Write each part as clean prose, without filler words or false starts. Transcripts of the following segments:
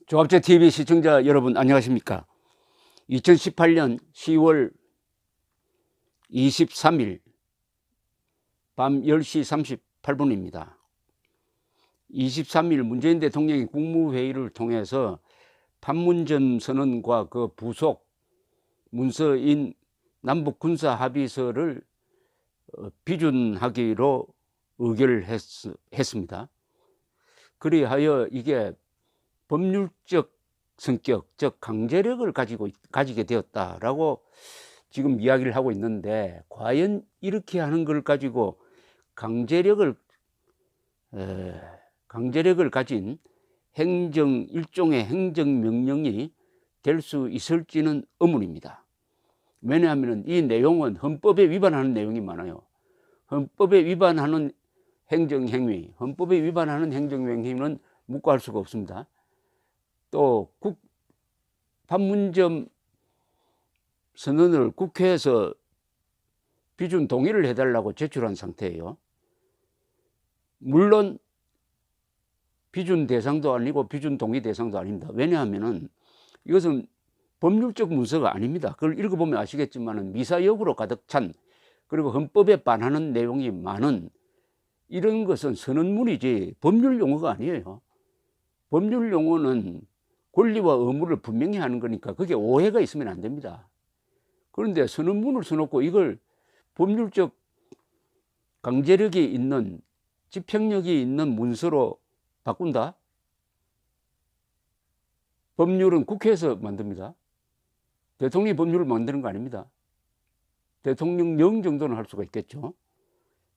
조합재 TV 시청자 여러분 안녕하십니까? 2018년 10월 23일 밤 10시 38분입니다. 23일 문재인 대통령이 국무회의를 통해서 판문점 선언과 그 부속 문서인 남북군사합의서를 비준하기로 의결했습니다. 그리하여 이게 법률적 성격, 즉 강제력을 가지게 되었다라고 지금 이야기를 하고 있는데, 과연 이렇게 하는 걸 가지고 강제력을 가진 일종의 행정명령이 될 수 있을지는 의문입니다. 왜냐하면 이 내용은 헌법에 위반하는 내용이 많아요. 헌법에 위반하는 행정행위, 헌법에 위반하는 행정행위는 묵과할 수가 없습니다. 또 판문점 선언을 국회에서 비준 동의를 해달라고 제출한 상태예요. 물론 비준 대상도 아니고 비준 동의 대상도 아닙니다. 왜냐하면 이것은 법률적 문서가 아닙니다. 그걸 읽어보면 아시겠지만 미사역으로 가득 찬, 그리고 헌법에 반하는 내용이 많은 이런 것은 선언문이지 법률 용어가 아니에요. 법률 용어는 권리와 의무를 분명히 하는 거니까 그게 오해가 있으면 안 됩니다. 그런데 선언문을 써놓고 이걸 법률적 강제력이 있는, 집행력이 있는 문서로 바꾼다? 법률은 국회에서 만듭니다. 대통령이 법률을 만드는 거 아닙니다. 대통령령 정도는 할 수가 있겠죠.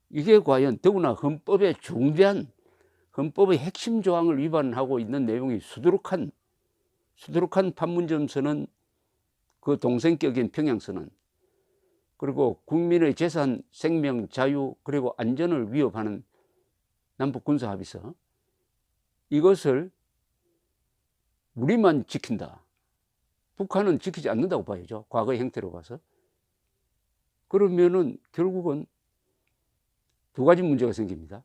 이게 과연 더구나 헌법의 중대한, 헌법의 핵심 조항을 위반하고 있는 내용이 수두룩한 판문점 선언, 그 동생격인 평양선언, 그리고 국민의 재산, 생명, 자유, 그리고 안전을 위협하는 남북군사합의서, 이것을 우리만 지킨다, 북한은 지키지 않는다고 봐야죠. 과거의 행태로 봐서. 그러면은 결국은 두 가지 문제가 생깁니다.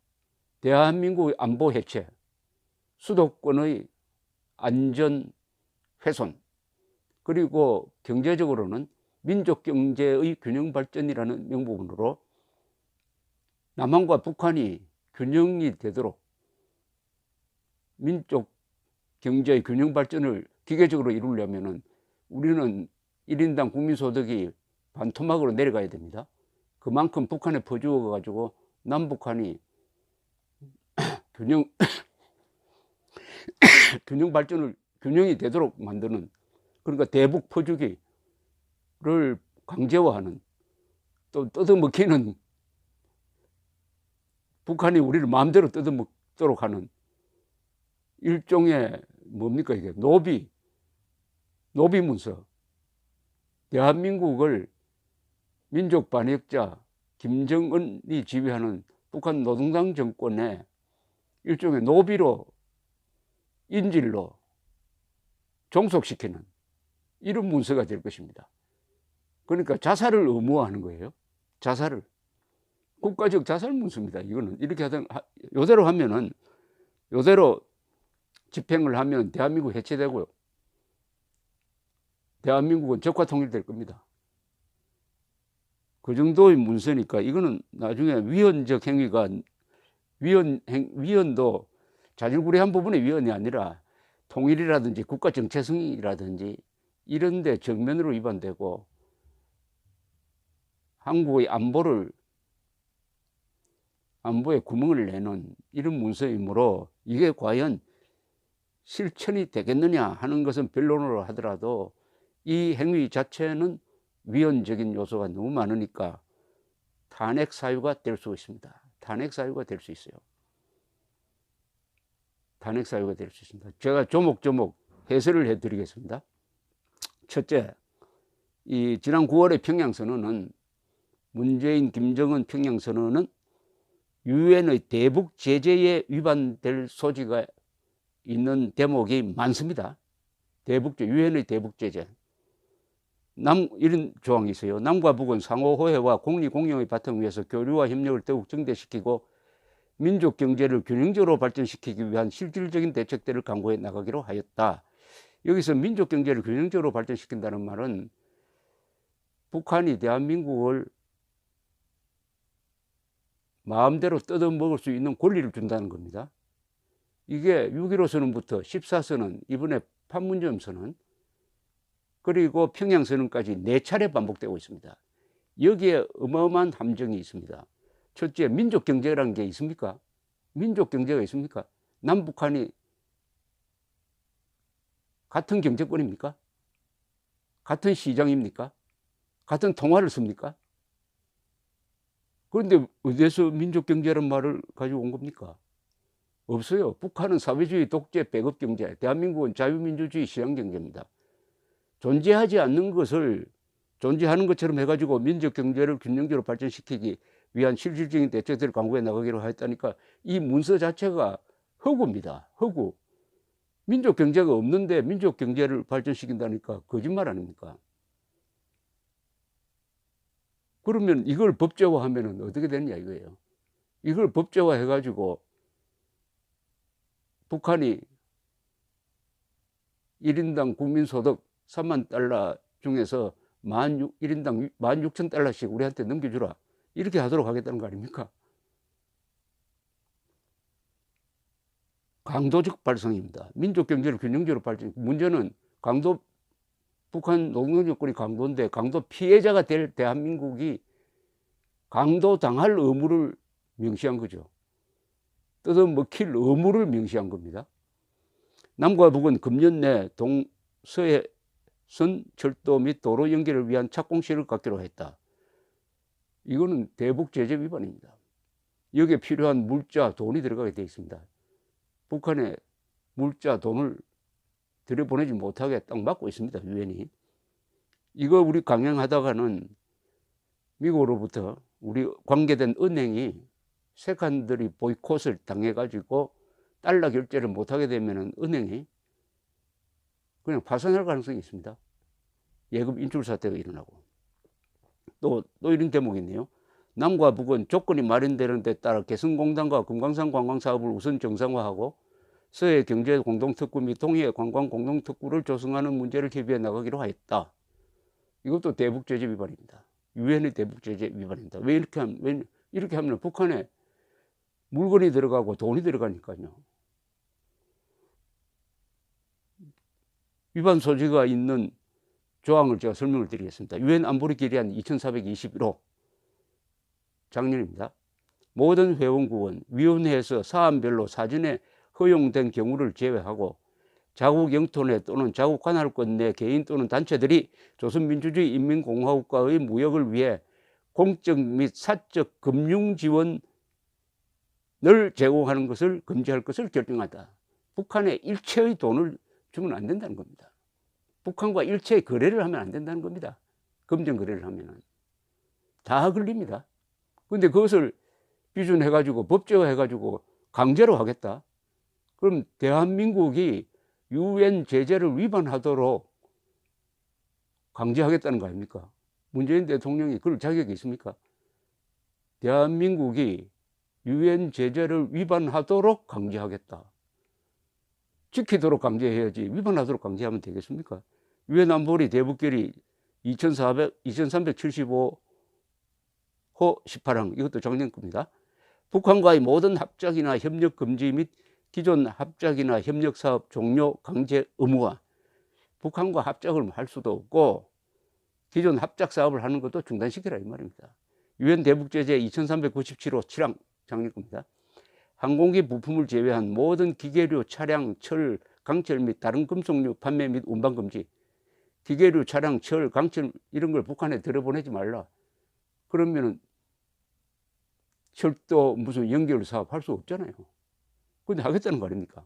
대한민국의 안보 해체, 수도권의 안전 훼손, 그리고 경제적으로는 민족 경제의 균형 발전이라는 명분으로 남한과 북한이 균형이 되도록 민족 경제의 균형 발전을 기계적으로 이루려면은 우리는 1인당 국민소득이 반토막으로 내려가야 됩니다. 그만큼 북한에 퍼주어 가지고 남북한이 균형 발전을, 균형이 되도록 만드는, 그러니까 대북 퍼주기를 강제화하는, 또 뜯어먹히는, 북한이 우리를 마음대로 뜯어먹도록 하는 일종의 뭡니까 이게, 노비 문서. 대한민국을 민족 반역자 김정은이 지휘하는 북한 노동당 정권의 일종의 노비로, 인질로 종속시키는 이런 문서가 될 것입니다. 그러니까 자살을 의무화하는 거예요. 자살을. 국가적 자살 문서입니다. 이거는 이렇게 하던, 요대로 하면은, 요대로 집행을 하면 대한민국 해체되고요. 대한민국은 적화 통일될 겁니다. 그 정도의 문서니까 이거는 나중에 위헌적 행위가, 위헌도 자질구레한 부분의 위헌이 아니라 통일이라든지 국가 정체성이라든지 이런 데 정면으로 위반되고 한국의 안보에 구멍을 내는 이런 문서이므로 이게 과연 실천이 되겠느냐 하는 것은 변론으로 하더라도 이 행위 자체는 위헌적인 요소가 너무 많으니까 탄핵 사유가 될 수 있습니다. 탄핵 사유가 될 수 있어요. 탄핵 사유가 될 수 있습니다. 제가 조목조목 해설을 해드리겠습니다. 첫째, 이 지난 9월의 평양선언은, 문재인 김정은 평양선언은 유엔의 대북 제재에 위반될 소지가 있는 대목이 많습니다. 유엔의 대북 제재. 이런 조항이 있어요. 남과 북은 상호 호혜와 공리 공영의 바탕 위에서 교류와 협력을 더욱 증대시키고 민족 경제를 균형적으로 발전시키기 위한 실질적인 대책들을 강구해 나가기로 하였다. 여기서 민족 경제를 균형적으로 발전시킨다는 말은 북한이 대한민국을 마음대로 뜯어먹을 수 있는 권리를 준다는 겁니다. 이게 6.15 선언부터 14선언, 이번에 판문점 선언, 그리고 평양선언까지 4차례 반복되고 있습니다. 여기에 어마어마한 함정이 있습니다. 첫째, 민족경제라는 게 있습니까? 민족경제가 있습니까? 남북한이 같은 경제권입니까? 같은 시장입니까? 같은 통화를 씁니까? 그런데 어디서 민족경제라는 말을 가지고 온 겁니까? 없어요. 북한은 사회주의 독재 백업경제, 대한민국은 자유민주주의 시장경제입니다. 존재하지 않는 것을 존재하는 것처럼 해가지고 민족경제를 균형적으로 발전시키기 위한 실질적인 대책들을 강구해 나가기로 했다니까 이 문서 자체가 허구입니다. 허구. 민족경제가 없는데 민족경제를 발전시킨다니까 거짓말 아닙니까? 그러면 이걸 법제화하면 어떻게 되느냐 이거예요. 이걸 법제화 해가지고 북한이 1인당 국민소득 3만 달러 중에서 1인당 16,000달러씩 우리한테 넘겨주라. 이렇게 하도록 하겠다는 거 아닙니까? 강도적 발상입니다. 민족경제를 균형적으로 발전. 문제는 북한 노동정권이 강도인데 강도 피해자가 될 대한민국이 강도 당할 의무를 명시한 거죠. 뜯어먹힐 의무를 명시한 겁니다. 남과 북은 금년 내 동서해선 철도 및 도로 연결을 위한 착공시를 갖기로 했다. 이거는 대북 제재 위반입니다. 여기에 필요한 물자, 돈이 들어가게 되어 있습니다. 북한에 물자, 돈을 들여보내지 못하게 딱 막고 있습니다. 유엔이. 이거 우리 강행하다가는 미국으로부터 우리 관계된 은행이 세컨들이 보이콧을 당해가지고 달러 결제를 못하게 되면 은행이 그냥 파산할 가능성이 있습니다. 예금 인출 사태가 일어나고. 또 이런 대목이 있네요. 남과 북은 조건이 마련되는 데 따라 개성공단과 금강산 관광사업을 우선 정상화하고 서해 경제 공동특구 및 동해 관광 공동특구를 조성하는 문제를 협의해 나가기로 하였다. 이것도 대북제재 위반입니다. 유엔의 대북제재 위반입니다. 왜 이렇게 하면 북한에 물건이 들어가고 돈이 들어가니까요. 위반 소지가 있는 조항을 제가 설명을 드리겠습니다. 유엔 안보리 결의안 2421호 작년입니다. 모든 회원국은 위원회에서 사안별로 사전에 허용된 경우를 제외하고 자국 영토 내 또는 자국 관할권 내 개인 또는 단체들이 조선민주주의 인민공화국과의 무역을 위해 공적 및 사적 금융 지원을 제공하는 것을 금지할 것을 결정하다. 북한에 일체의 돈을 주면 안 된다는 겁니다. 북한과 일체의 거래를 하면 안 된다는 겁니다. 금전 거래를 하면은 다 걸립니다. 근데 그것을 비준해가지고 법제화해가지고 강제로 하겠다. 그럼 대한민국이 유엔 제재를 위반하도록 강제하겠다는 거 아닙니까? 문재인 대통령이 그럴 자격이 있습니까? 대한민국이 유엔 제재를 위반하도록 강제하겠다. 지키도록 강제해야지 위반하도록 강제하면 되겠습니까? 유엔 안보리 대북결의 2375호 18항 이것도 작년 겁니다. 북한과의 모든 합작이나 협력 금지 및 기존 합작이나 협력 사업 종료 강제 의무화. 북한과 합작을 할 수도 없고 기존 합작 사업을 하는 것도 중단시키라 이 말입니다. 유엔 대북제재 2397호 7항 작년 겁니다. 항공기 부품을 제외한 모든 기계류, 차량, 철, 강철 및 다른 금속류 판매 및 운반 금지. 기계류, 차량, 철, 강철 이런 걸 북한에 들여보내지 말라. 그러면은 철도 무슨 연결 사업 할 수 없잖아요. 근데 하겠다는 거 아닙니까?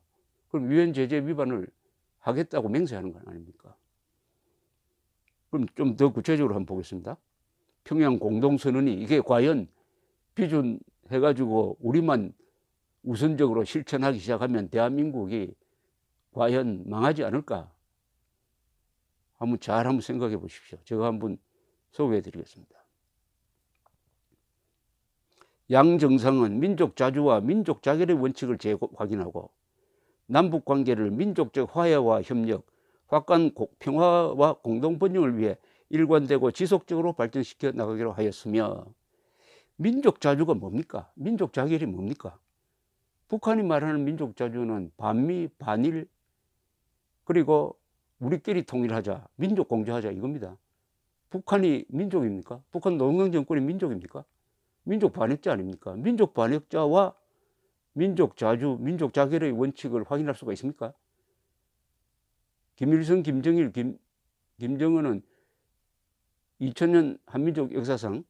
그럼 유엔 제재 위반을 하겠다고 맹세하는 거 아닙니까? 그럼 좀 더 구체적으로 한번 보겠습니다. 평양 공동선언이 이게 과연 비준해가지고 우리만 우선적으로 실천하기 시작하면 대한민국이 과연 망하지 않을까? 한번 생각해 보십시오. 제가 한번 소개해 드리겠습니다. 양 정상은 민족 자주와 민족 자결의 원칙을 확인하고 남북 관계를 민족적 화해와 협력, 확고한 평화와 공동 번영을 위해 일관되고 지속적으로 발전시켜 나가기로 하였으며, 민족 자주가 뭡니까? 민족 자결이 뭡니까? 북한이 말하는 민족 자주는 반미, 반일, 그리고 우리끼리 통일하자, 민족 공존하자 이겁니다. 북한이 민족입니까? 북한 노동당 정권이 민족입니까? 민족 반역자 아닙니까? 민족 반역자와 민족 자주, 민족 자결의 원칙을 확인할 수가 있습니까? 김일성, 김정일, 김정은은 2000년 한민족 역사상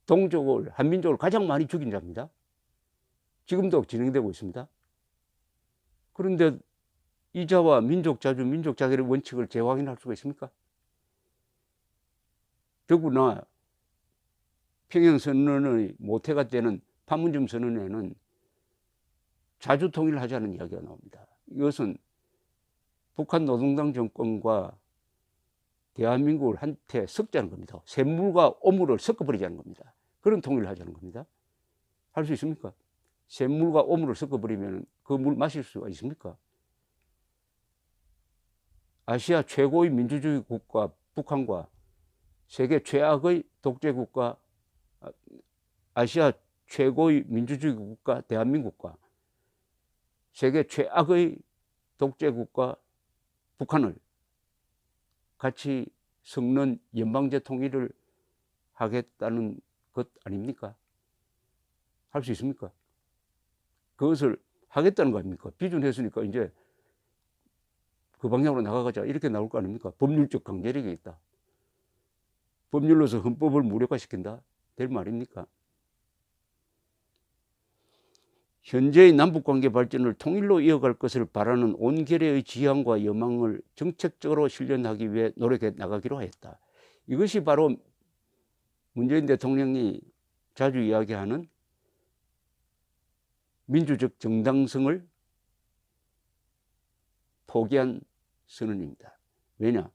동족을, 한민족을 가장 많이 죽인 자입니다. 지금도 진행되고 있습니다. 그런데 이자와 민족 자주, 민족 자결의 원칙을 재확인할 수가 있습니까? 더구나 평양선언의 모태가 되는 판문점 선언에는 자주 통일하자는 이야기가 나옵니다. 이것은 북한 노동당 정권과 대한민국을 한테 섞자는 겁니다. 샘물과 오물을 섞어버리자는 겁니다. 그런 통일을 하자는 겁니다. 할 수 있습니까? 샘물과 오물을 섞어버리면 그 물 마실 수가 있습니까? 아시아 최고의 민주주의 국가 북한과 세계 최악의 독재 국가, 아시아 최고의 민주주의 국가 대한민국과 세계 최악의 독재 국가 북한을 같이 섞는 연방제 통일을 하겠다는 것 아닙니까? 할 수 있습니까? 그것을 하겠다는 거 아닙니까? 비준했으니까 이제 그 방향으로 나가가자 이렇게 나올 거 아닙니까? 법률적 강제력이 있다. 법률로서 헌법을 무력화시킨다. 될 말입니까? 현재의 남북관계 발전을 통일로 이어갈 것을 바라는 온 결의의 지향과 여망을 정책적으로 실현하기 위해 노력해 나가기로 하였다. 이것이 바로 문재인 대통령이 자주 이야기하는 민주적 정당성을 포기한 선언입니다. 왜냐?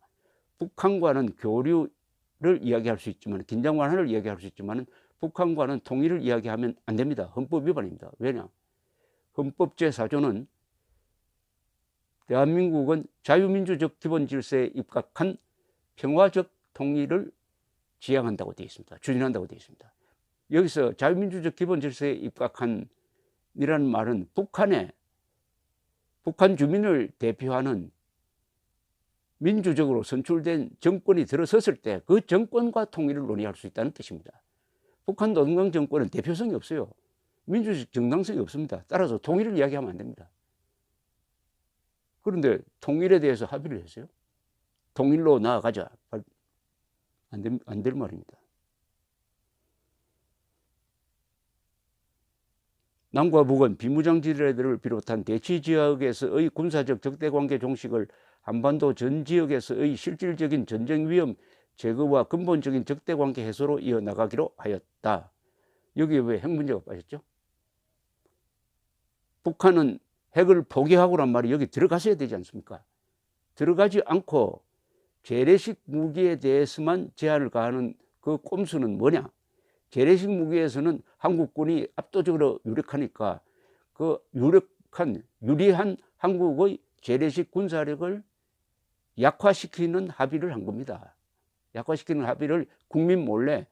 북한과는 교류를 이야기할 수 있지만, 긴장 완화를 이야기할 수 있지만 북한과는 통일을 이야기하면 안 됩니다. 헌법 위반입니다. 왜냐? 헌법 제4조는 대한민국은 자유민주적 기본 질서에 입각한 평화적 통일을 지향한다고 되어 있습니다. 추진한다고 되어 있습니다. 여기서 자유민주적 기본 질서에 입각한 이라는 말은 북한 주민을 대표하는 민주적으로 선출된 정권이 들어섰을 때 그 정권과 통일을 논의할 수 있다는 뜻입니다. 북한 노동당 정권은 대표성이 없어요. 민주적 정당성이 없습니다. 따라서 통일을 이야기하면 안 됩니다. 그런데 통일에 대해서 합의를 했어요. 통일로 나아가자. 안 될 말입니다. 남과 북은 비무장지대들을 비롯한 대치지역에서의 군사적 적대관계 종식을 한반도 전 지역에서의 실질적인 전쟁 위험 제거와 근본적인 적대관계 해소로 이어나가기로 하였다. 여기에 왜 핵 문제가 빠졌죠? 북한은 핵을 포기하고란 말이 여기 들어갔어야 되지 않습니까? 들어가지 않고 재래식 무기에 대해서만 제한을 가하는 그 꼼수는 뭐냐? 재래식 무기에서는 한국군이 압도적으로 유력하니까 그 유리한 한국의 재래식 군사력을 약화시키는 합의를 한 겁니다. 약화시키는 합의를 국민 몰래,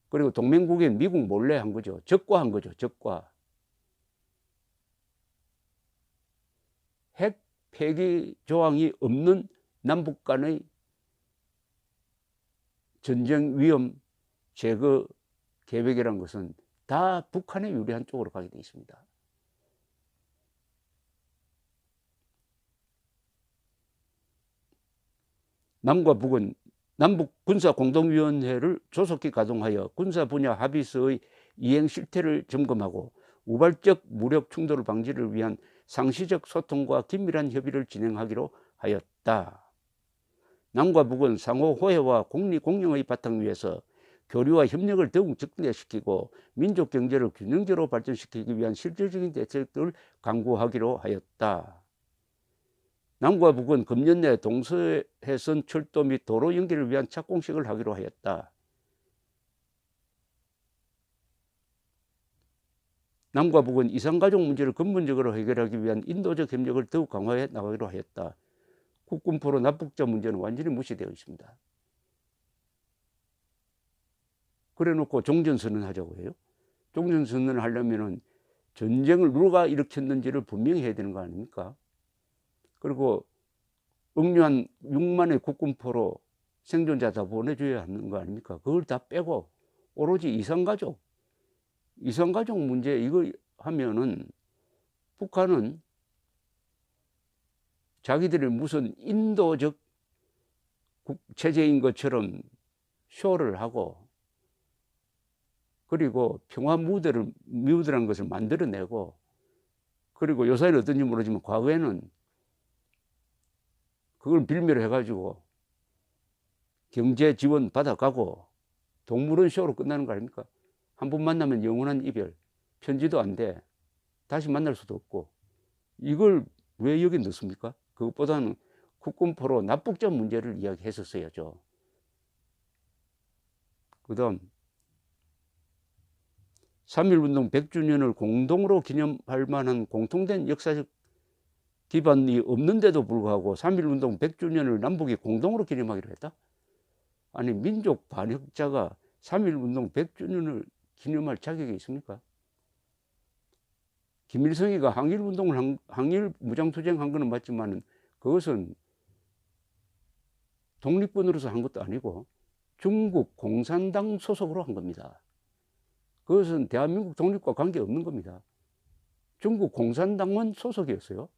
그리고 동맹국인 미국 몰래 한 거죠. 적과한 거죠. 적과. 핵 폐기 조항이 없는 남북 간의 전쟁 위험 제거 계획이라는 것은 다 북한에 유리한 쪽으로 가게 되어 있습니다. 남과 북은 남북 군사공동위원회를 조속히 가동하여 군사 분야 합의서의 이행 실태를 점검하고 우발적 무력 충돌 방지를 위한 상시적 소통과 긴밀한 협의를 진행하기로 하였다. 남과 북은 상호 호혜와 공리 공영의 바탕 위에서 교류와 협력을 더욱 적대시키고 민족 경제를 균형적으로 발전시키기 위한 실질적인 대책들을 강구하기로 하였다. 남과 북은 금년 내 동서해선 철도 및 도로 연결을 위한 착공식을 하기로 하였다. 남과 북은 이산가족 문제를 근본적으로 해결하기 위한 인도적 협력을 더욱 강화해 나가기로 하였다. 국군포로 납북자 문제는 완전히 무시되어 있습니다. 그래 놓고 종전선언 하자고 해요. 종전선언을 하려면은 전쟁을 누가 일으켰는지를 분명히 해야 되는 거 아닙니까? 그리고 억류한 6만의 국군포로 생존자 다 보내줘야 하는 거 아닙니까? 그걸 다 빼고 오로지 이산가족 문제 이거 하면은 북한은 자기들이 무슨 인도적 체제인 것처럼 쇼를 하고, 그리고 평화 무대라는 것을 만들어내고, 그리고 요새는 어떤지 모르지만 과거에는 그걸 빌미로 해가지고 경제 지원 받아가고 동물원 쇼로 끝나는 거 아닙니까? 한 번 만나면 영원한 이별, 편지도 안 돼, 다시 만날 수도 없고. 이걸 왜 여기 넣습니까? 그것보다는 국군포로 납북자 문제를 이야기했었어야죠. 그 다음 3.1운동 100주년을 공동으로 기념할 만한 공통된 역사적 기반이 없는데도 불구하고 3.1운동 100주년을 남북이 공동으로 기념하기로 했다? 아니, 민족 반역자가 3.1운동 100주년을 기념할 자격이 있습니까? 김일성이가 항일 무장투쟁한 거는 맞지만 그것은 독립군으로서 한 것도 아니고 중국 공산당 소속으로 한 겁니다. 그것은 대한민국 독립과 관계없는 겁니다. 중국 공산당만 소속이었어요.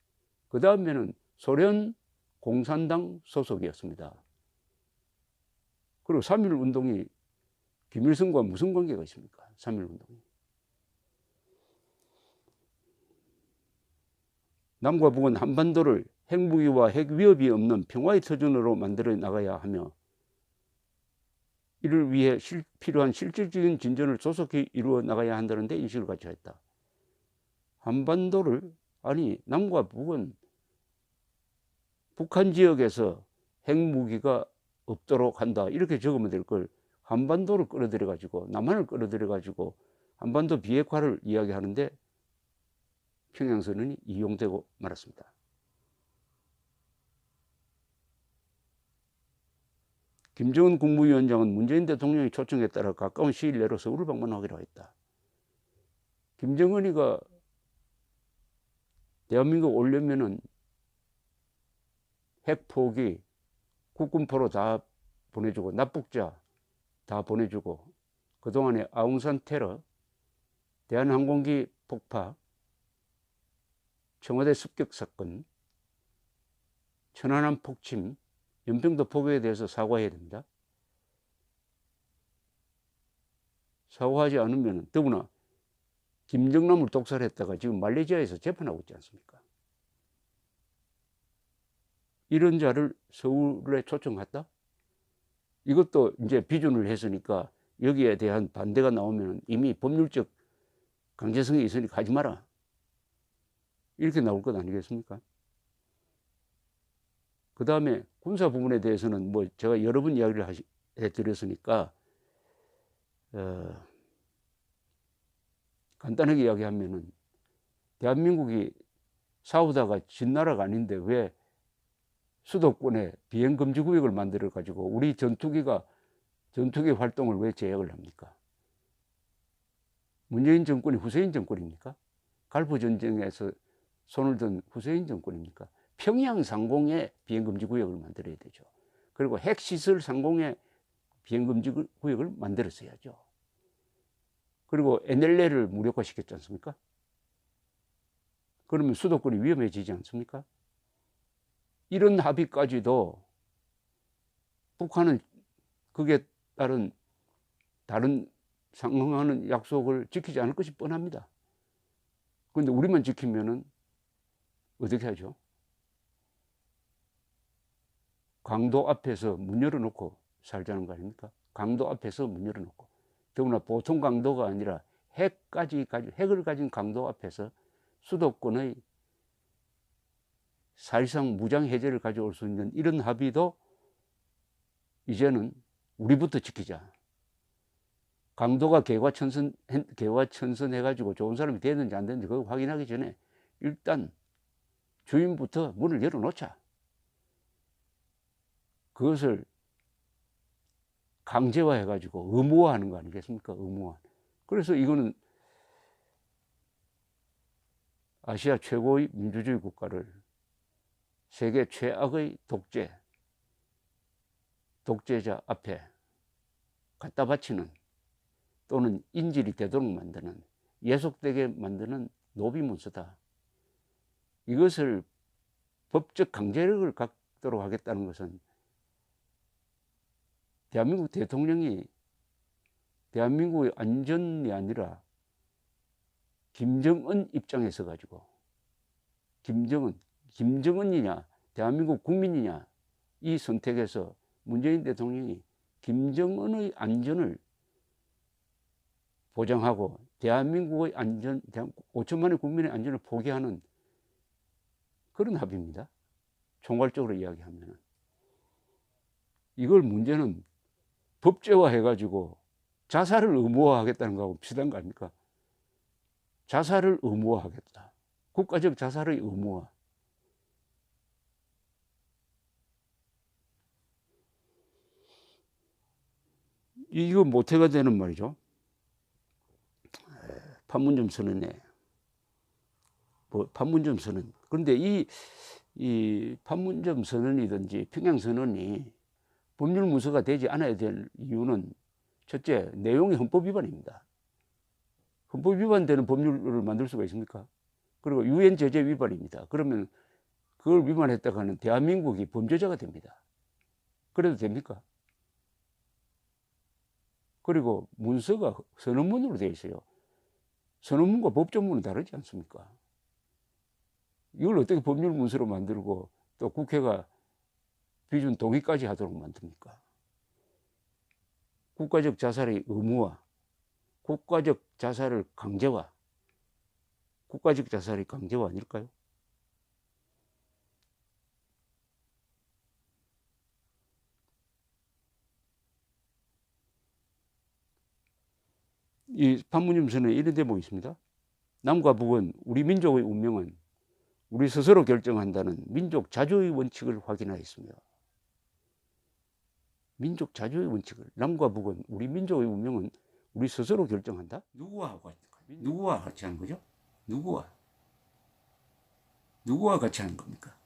그 다음에는 소련 공산당 소속이었습니다. 그리고 3.1운동이 김일성과 무슨 관계가 있습니까? 3.1운동이. 남과 북은 한반도를 핵무기와 핵위협이 없는 평화의 터전으로 만들어 나가야 하며, 이를 위해 필요한 실질적인 진전을 조속히 이루어 나가야 한다는 데 인식을 갖춰야 했다. 한반도를, 아니, 남과 북은 북한 지역에서 핵무기가 없도록 한다 이렇게 적으면 될 걸 한반도를 끌어들여 가지고, 남한을 끌어들여 가지고 한반도 비핵화를 이야기하는데 평양선언이 이용되고 말았습니다. 김정은 국무위원장은 문재인 대통령의 초청에 따라 가까운 시일 내로 서울을 방문하기로 했다. 김정은이가 대한민국 오려면은 핵포기, 국군포로 다 보내주고, 납북자 다 보내주고, 그동안에 아웅산 테러, 대한항공기 폭파, 청와대 습격 사건, 천안함 폭침, 연평도 포교에 대해서 사과해야 됩니다. 사과하지 않으면, 더구나 김정남을 독살했다가 지금 말레이시아에서 재판하고 있지 않습니까? 이런 자를 서울에 초청했다? 이것도 이제 비준을 했으니까 여기에 대한 반대가 나오면 이미 법률적 강제성이 있으니까 하지 마라, 이렇게 나올 것 아니겠습니까? 그 다음에 군사 부분에 대해서는 뭐 제가 여러 번 이야기를 해드렸으니까 간단하게 이야기하면은, 대한민국이 싸우다가 진 나라가 아닌데 왜 수도권에 비행금지구역을 만들어 가지고 우리 전투기 활동을 왜 제약을 합니까? 문재인 정권이 후세인 정권입니까? 갈프 전쟁에서 손을 든 후세인 정권입니까? 평양 상공에 비행금지구역을 만들어야 되죠. 그리고 핵시설 상공에 비행금지구역을 만들었어야죠. 그리고 NLL을 무력화시켰지 않습니까? 그러면 수도권이 위험해지지 않습니까? 이런 합의까지도 북한은 그게 따른 다른 상응하는 약속을 지키지 않을 것이 뻔합니다. 그런데 우리만 지키면은 어떻게 하죠? 강도 앞에서 문 열어놓고 살자는 거 아닙니까? 강도 앞에서 문 열어놓고, 더구나 보통 강도가 아니라 핵을 가진 강도 앞에서 수도권의 사실상 무장 해제를 가져올 수 있는 이런 합의도 이제는 우리부터 지키자. 강도가 개과천선 해가지고 좋은 사람이 되는지 안 되는지 그거 확인하기 전에 일단 주인부터 문을 열어놓자. 그것을 강제화해가지고 의무화하는 거 아니겠습니까? 의무화. 그래서 이거는 아시아 최고의 민주주의 국가를 세계 최악의 독재자 앞에 갖다 바치는, 또는 인질이 되도록 만드는, 예속되게 만드는 노비문서다. 이것을 법적 강제력을 갖도록 하겠다는 것은 대한민국 대통령이 대한민국의 안전이 아니라 김정은 입장에 서 가지고, 김정은이냐 대한민국 국민이냐, 이 선택에서 문재인 대통령이 김정은의 안전을 보장하고 대한민국의 안전, 5천만의 국민의 안전을 포기하는 그런 합의입니다. 총괄적으로 이야기하면. 이걸 문제는 법제화해가지고 자살을 의무화하겠다는 거하고 비슷한 거 아닙니까? 자살을 의무화하겠다. 국가적 자살의 의무화. 이거 모태가 되는 말이죠. 판문점 선언에, 판문점 선언. 그런데 이 판문점 선언이든지 평양 선언이 법률 문서가 되지 않아야 될 이유는, 첫째, 내용이 헌법 위반입니다. 헌법 위반되는 법률을 만들 수가 있습니까? 그리고 유엔 제재 위반입니다. 그러면 그걸 위반했다고 하는 대한민국이 범죄자가 됩니다. 그래도 됩니까? 그리고 문서가 선언문으로 되어 있어요. 선언문과 법조문은 다르지 않습니까? 이걸 어떻게 법률 문서로 만들고 또 국회가 비준 동의까지 하도록 만듭니까? 국가적 자살의 의무화, 국가적 자살을 강제화, 국가적 자살의 강제화 아닐까요? 이 판문점 선언에 이런 대목이 있습니다. 남과 북은 우리 민족의 운명은 우리 스스로 결정한다는 민족 자주의 원칙을 확인하였으며, 민족 자주의 원칙을, 남과 북은 우리 민족의 운명은 우리 스스로 결정한다? 누구와 같이 하는 거죠? 누구와 같이 하는 겁니까?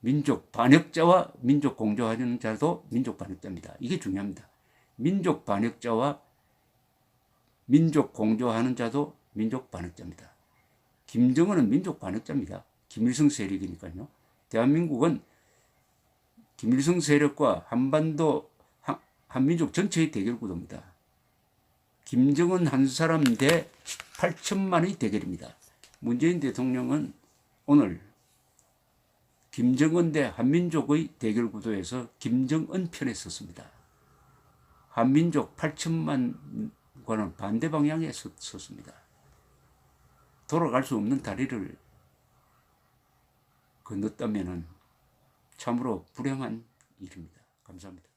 민족 반역자와 민족 공조하는 자도 민족 반역자입니다. 이게 중요합니다. 민족 반역자와 민족 공조하는 자도 민족 반역자입니다. 김정은은 민족 반역자입니다. 김일성 세력이니까요. 대한민국은 김일성 세력과 한반도 한민족 전체의 대결 구도입니다. 김정은 한 사람 대 8천만의 대결입니다. 문재인 대통령은 오늘 김정은 대 한민족의 대결 구도에서 김정은 편에 섰습니다. 한민족 8천만과는 반대 방향에 섰습니다. 돌아갈 수 없는 다리를 건넜다면 참으로 불행한 일입니다. 감사합니다.